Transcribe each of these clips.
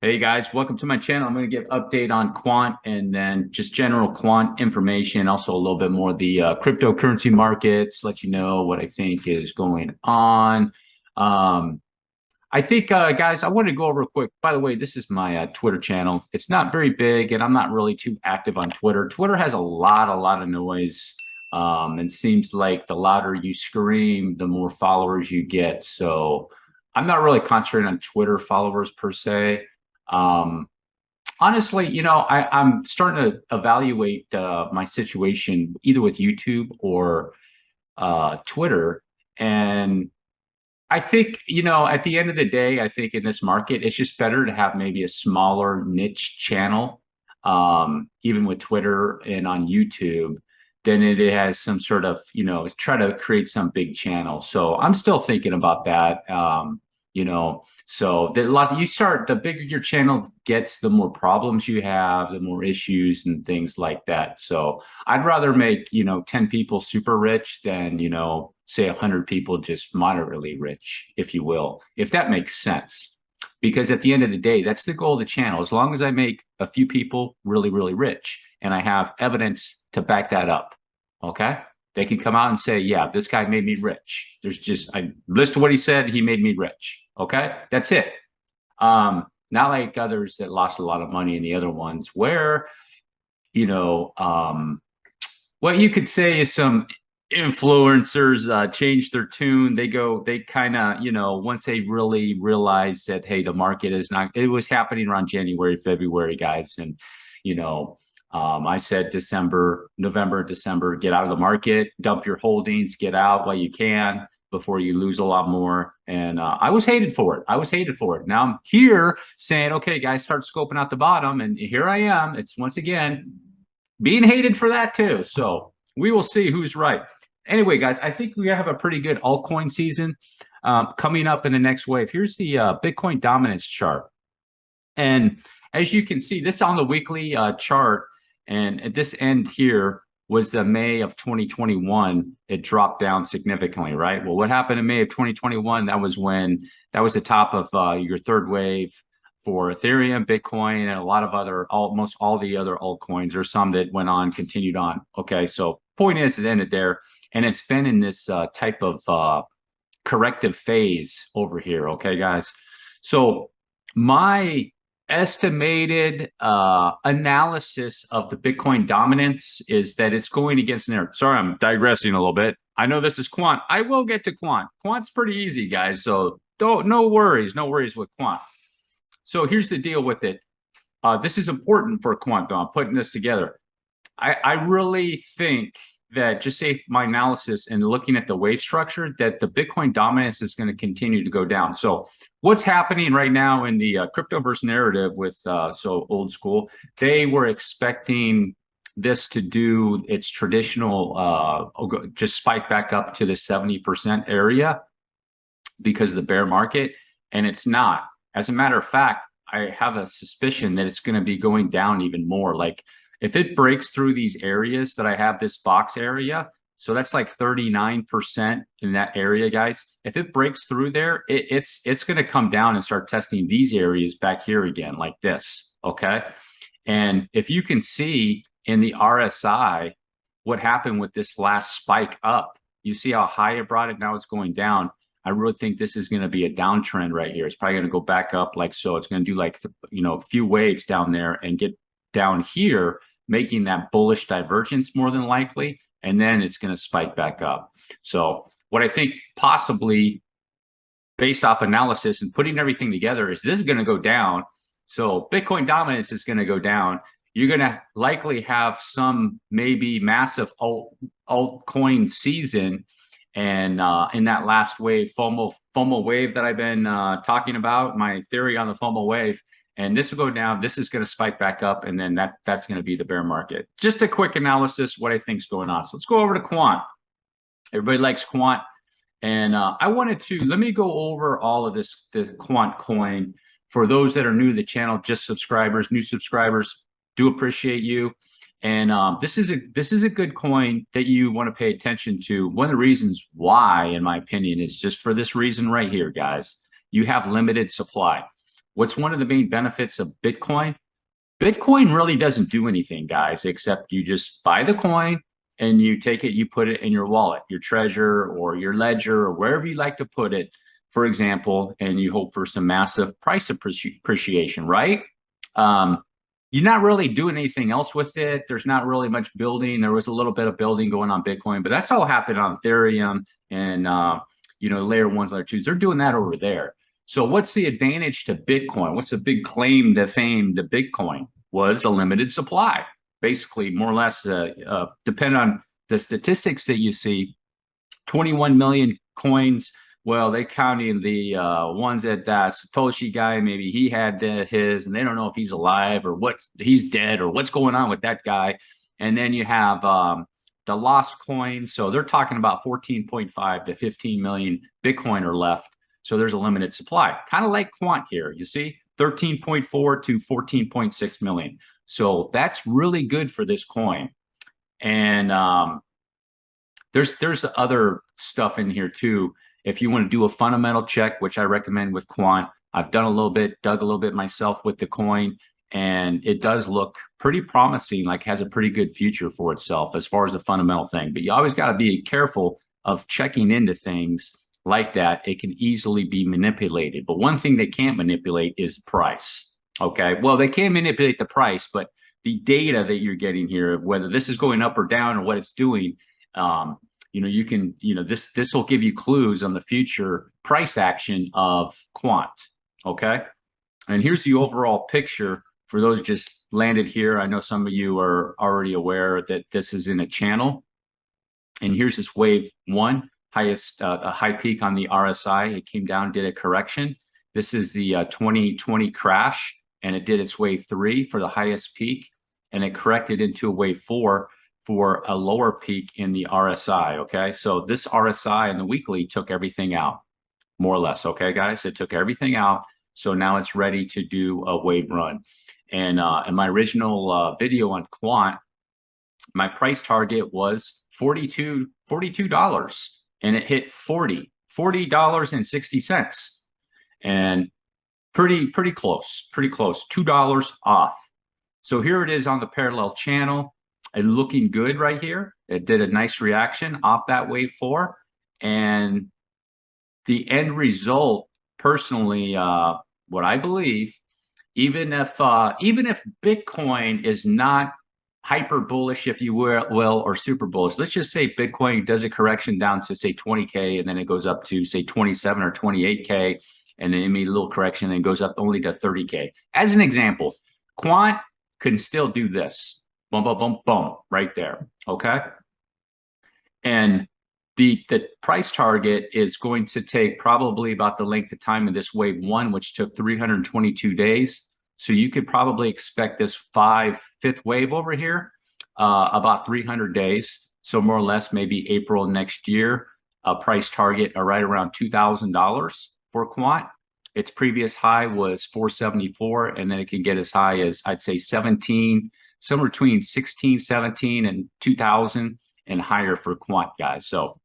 Hey guys, welcome to my channel. I'm going to give update on Quant and then just general Quant information, also a little bit more of the cryptocurrency markets, let you know what I think is going on. I think, guys, I want to go over real quick. By the way, this is my Twitter channel. It's not very big, and I'm not really too active on Twitter. Twitter has a lot of noise. And seems like the louder you scream, the more followers you get. So I'm not really concentrating on Twitter followers per se. Um, Honestly, I'm starting to evaluate my situation either with YouTube or Twitter. And I think, at the end of the day, I think in this market, it's just better to have maybe a smaller niche channel, even with Twitter and on YouTube, than it has some sort of, try to create some big channel. So I'm still thinking about that. So the bigger your channel gets, the more problems you have, the more issues and things like that. So I'd rather make, 10 people super rich than, say 100 people just moderately rich, if you will, if that makes sense. Because at the end of the day, that's the goal of the channel. As long as I make a few people really rich and I have evidence to back that up, okay? They can come out and say, yeah, this guy made me rich. I list what he said, he made me rich. Okay, that's it. Not like others that lost a lot of money in the other ones where, what you could say is some influencers change their tune. They kind of, once they really realize that, hey, the market is not, it was happening around January, February, guys. And, I said November, December, get out of the market, dump your holdings, get out while you can before you lose a lot more. And I was hated for it. Now I'm here saying, okay, guys, start scoping out the bottom. And here I am. It's once again being hated for that too. So we will see who's right. Anyway, guys, I think we have a pretty good altcoin season coming up in the next wave. Here's the Bitcoin dominance chart. And as you can see, this on the weekly chart, and at this end here was the May of 2021. It dropped down significantly, right? Well, what happened in May of 2021? That was the top of your third wave for Ethereum, Bitcoin, and a lot of almost all the other altcoins. There's some that continued on. Okay, so point is, it ended there, and it's been in this type of corrective phase over here. Okay, guys. So my estimated analysis of the Bitcoin dominance is that it's going against an error. Sorry, I'm digressing a little bit. I know this is Quant. I will get to Quant. Quant's pretty easy, guys. So no worries with Quant. So here's the deal with it. This is important for Quant, though. I'm putting this together. I really think that, just say my analysis and looking at the wave structure, that the Bitcoin dominance is going to continue to go down. So what's happening right now in the cryptoverse narrative with so old school, they were expecting this to do its traditional just spike back up to the 70% area because of the bear market, and it's not. As a matter of fact, I have a suspicion that it's going to be going down even more. Like, if it breaks through these areas that I have, this box area, so that's like 39% in that area, guys. If it breaks through there, it's going to come down and start testing these areas back here again, like this, okay? And if you can see in the RSI what happened with this last spike up, you see how high it brought it, now it's going down. I really think this is going to be a downtrend right here. It's probably going to go back up like so. It's going to do like, a few waves down there and get down here, making that bullish divergence more than likely, and then it's going to spike back up. So what I think possibly, based off analysis and putting everything together, is this is going to go down. So Bitcoin dominance is going to go down. You're going to likely have some maybe massive altcoin season. And in that last wave, FOMO wave that I've been talking about, my theory on the FOMO wave, and this will go down, this is going to spike back up, and then that's going to be the bear market. Just a quick analysis, what I think is going on. So let's go over to Quant. Everybody likes Quant. And let me go over all of the Quant coin. For those that are new to the channel, just subscribers, new subscribers, do appreciate you. And this is a good coin that you want to pay attention to. One of the reasons why, in my opinion, is just for this reason right here, guys. You have limited supply. What's one of the main benefits of Bitcoin? Bitcoin really doesn't do anything, guys, except you just buy the coin and you take it, you put it in your wallet, your treasure or your ledger or wherever you like to put it, for example, and you hope for some massive price appreciation, right? Um, you're not really doing anything else with it. There's not really much building. There was a little bit of building going on Bitcoin, but that's all happened on Ethereum and layer ones, layer twos. They're doing that over there. So what's the advantage to Bitcoin? What's the big claim to fame to Bitcoin? Was a limited supply. Basically, more or less, depend on the statistics that you see, 21 million coins. Well, they counting the ones that Satoshi guy, maybe he had his, and they don't know if he's alive or what, he's dead or what's going on with that guy. And then you have the lost coins. So they're talking about 14.5 to 15 million Bitcoin are left. So there's a limited supply, kind of like Quant here. You see, 13.4 to 14.6 million. So that's really good for this coin. And there's other stuff in here too. If you want to do a fundamental check, which I recommend with Quant, I've done a little bit, dug a little bit myself with the coin, and it does look pretty promising, like has a pretty good future for itself as far as the fundamental thing. But you always got to be careful of checking into things like that. It can easily be manipulated. But one thing they can't manipulate is price. Okay, well, they can manipulate the price, but the data that you're getting here, whether this is going up or down or what it's doing, you can, this will give you clues on the future price action of Quant. Okay, and here's the overall picture for those just landed here. I know some of you are already aware that this is in a channel, and here's this wave one, highest a high peak on the RSI. It came down, did a correction. This is the 2020 crash, and it did its wave three for the highest peak, and it corrected into a wave four for a lower peak in the RSI. Okay, so this RSI in the weekly took everything out, more or less. Okay, guys, it took everything out. So now it's ready to do a wave run. And in my original video on Quant, my price target was $42, and it hit $40.60, and pretty close, $2 off. So here it is on the parallel channel, and looking good right here. It did a nice reaction off that wave four, and the end result, personally, what I believe, even if Bitcoin is not hyper bullish, if you will, or super bullish. Let's just say Bitcoin does a correction down to say 20K, and then it goes up to say 27 or 28K, and then it made a little correction and goes up only to 30K. As an example, Quant can still do this. Boom, boom, boom, boom, right there. Okay. And the price target is going to take probably about the length of time of this wave one, which took 322 days. So you could probably expect this fifth wave over here, about 300 days. So more or less maybe April next year, a price target right around $2,000 for Quant. Its previous high was 474, and then it can get as high as, I'd say, 17, somewhere between 16, 17, and 2,000 and higher for Quant, guys. So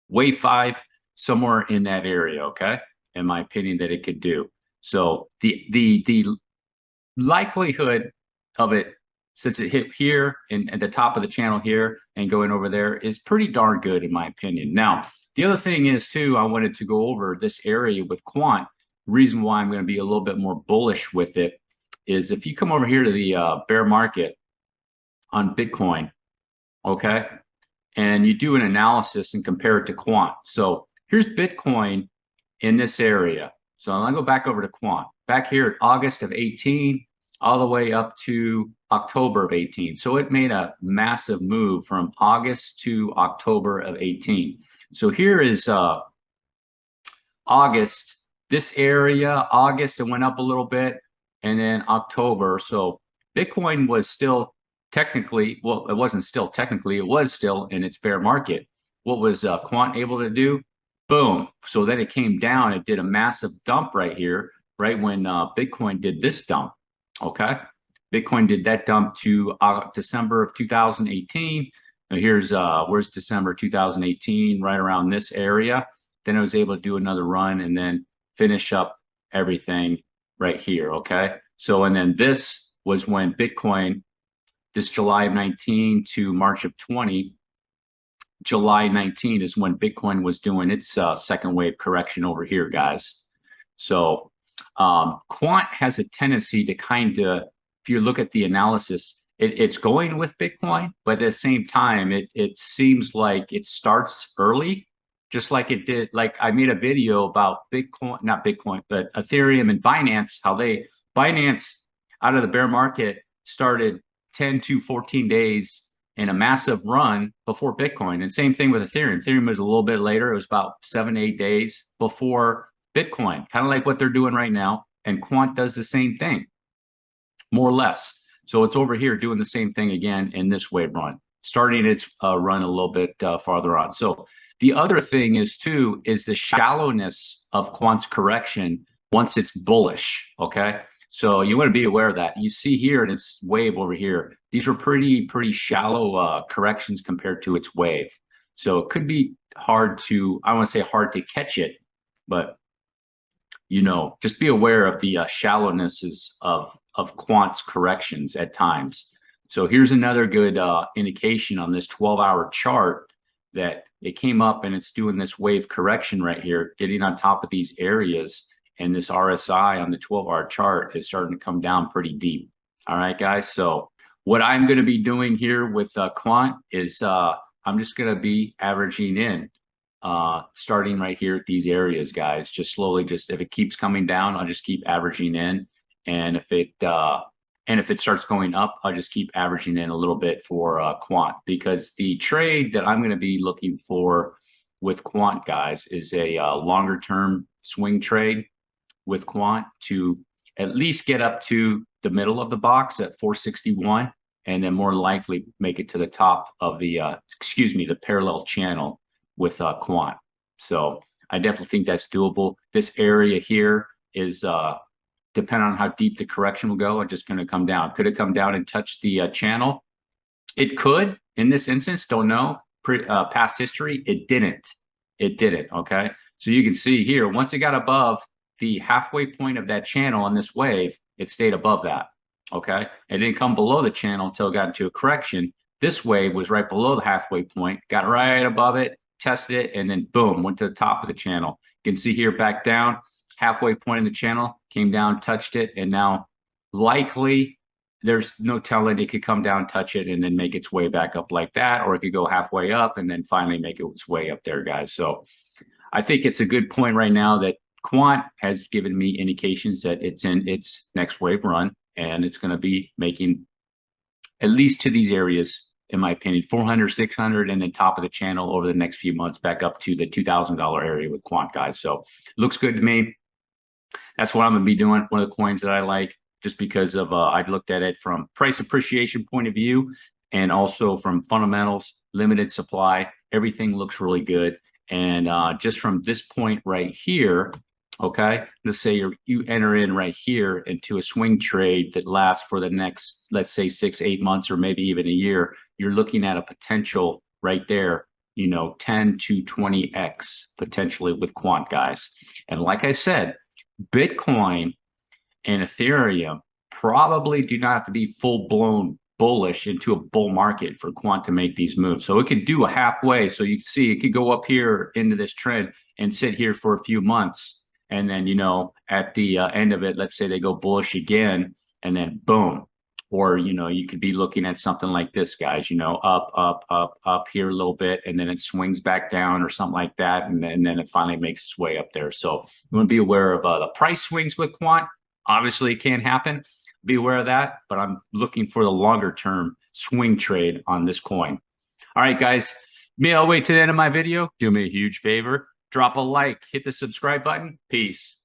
wave five, somewhere in that area, okay, in my opinion, that it could do. So the likelihood of it, since it hit here and at the top of the channel here and going over there, is pretty darn good in my opinion. Now, the other thing is too, I wanted to go over this area with Quant. Reason why I'm going to be a little bit more bullish with it is if you come over here to the bear market on Bitcoin, okay, and you do an analysis and compare it to Quant. So here's Bitcoin in this area. So I'll go back over to Quant. Back here at August of 18, all the way up to October of 18. So it made a massive move from August to October of 18. So here is August, this area, August, it went up a little bit, and then October. So Bitcoin was still technically, well, it wasn't still technically, it was still in its bear market. What was Quant able to do? Boom. So then it came down, it did a massive dump right here, right when Bitcoin did this dump, okay? Bitcoin did that dump to December of 2018. Now here's, where's December 2018, right around this area. Then I was able to do another run and then finish up everything right here. Okay. So, and then this was when Bitcoin, this July of 19 to March of 20, July 19 is when Bitcoin was doing its second wave correction over here, guys. So Quant has a tendency to kind of, if you look at the analysis, it's going with Bitcoin, but at the same time, it seems like it starts early, just like it did. Like I made a video about Bitcoin, not Bitcoin, but Ethereum and Binance, how Binance out of the bear market started 10 to 14 days in a massive run before Bitcoin. And same thing with Ethereum. Ethereum was a little bit later. It was about 7, 8 days before Bitcoin, kind of like what they're doing right now. And Quant does the same thing, more or less. So it's over here doing the same thing again in this wave run, starting its run a little bit farther on. So the other thing is too, is the shallowness of Quant's correction once it's bullish, okay? So you want to be aware of that. You see here in its wave over here, these were pretty shallow corrections compared to its wave. So it could be hard to, I want to say hard to catch it, but you know, just be aware of the shallownesses of Quant's corrections at times. So here's another good indication on this 12-hour chart that it came up and it's doing this wave correction right here, getting on top of these areas. And this RSI on the 12-hour chart is starting to come down pretty deep. All right, guys. So what I'm going to be doing here with Quant is I'm just going to be averaging in, starting right here at these areas, guys. Just slowly, just if it keeps coming down, I'll just keep averaging in. And if it starts going up, I'll just keep averaging in a little bit for Quant, because the trade that I'm going to be looking for with Quant, guys, is a longer term swing trade with Quant to at least get up to the middle of the box at 461, and then more likely make it to the top of the the parallel channel with Quant. So I definitely think that's doable. This area here is depending on how deep the correction will go, it's just going to come down. Could it come down and touch the channel? It could. In this instance, don't know. Past history, it didn't. It didn't. Okay. So you can see here, once it got above the halfway point of that channel on this wave, it stayed above that. Okay. It didn't come below the channel until it got into a correction. This wave was right below the halfway point, got right above it, tested it, and then boom, went to the top of the channel. You can see here back down, halfway point in the channel, came down, touched it, and now likely there's no telling, it could come down, touch it, and then make its way back up like that, or it could go halfway up and then finally make its way up there, guys. So I think it's a good point right now that Quant has given me indications that it's in its next wave run, and it's going to be making at least to these areas, in my opinion, 400, 600, and then top of the channel over the next few months back up to the $2,000 area with Quant, guys. So looks good to me. That's what I'm going to be doing. One of the coins that I like, just because of I've looked at it from price appreciation point of view, and also from fundamentals, limited supply. Everything looks really good. And just from this point right here, okay, let's say you enter in right here into a swing trade that lasts for the next, let's say 6, 8 months, or maybe even a year, you're looking at a potential right there, you know, 10 to 20x potentially with Quant, guys. And like I said, Bitcoin and Ethereum probably do not have to be full-blown bullish into a bull market for Quant to make these moves. So it could do a halfway. So you can see it could go up here into this trend and sit here for a few months. And then, you know, at the end of it, let's say they go bullish again, and then boom. Or, you know, you could be looking at something like this, guys, you know, up here a little bit, and then it swings back down or something like that. And then it finally makes its way up there. So you want to be aware of the price swings with Quant. Obviously, it can happen. Be aware of that. But I'm looking for the longer term swing trade on this coin. All right, guys, me all the way to the end of my video. Do me a huge favor. Drop a like, hit the subscribe button. Peace.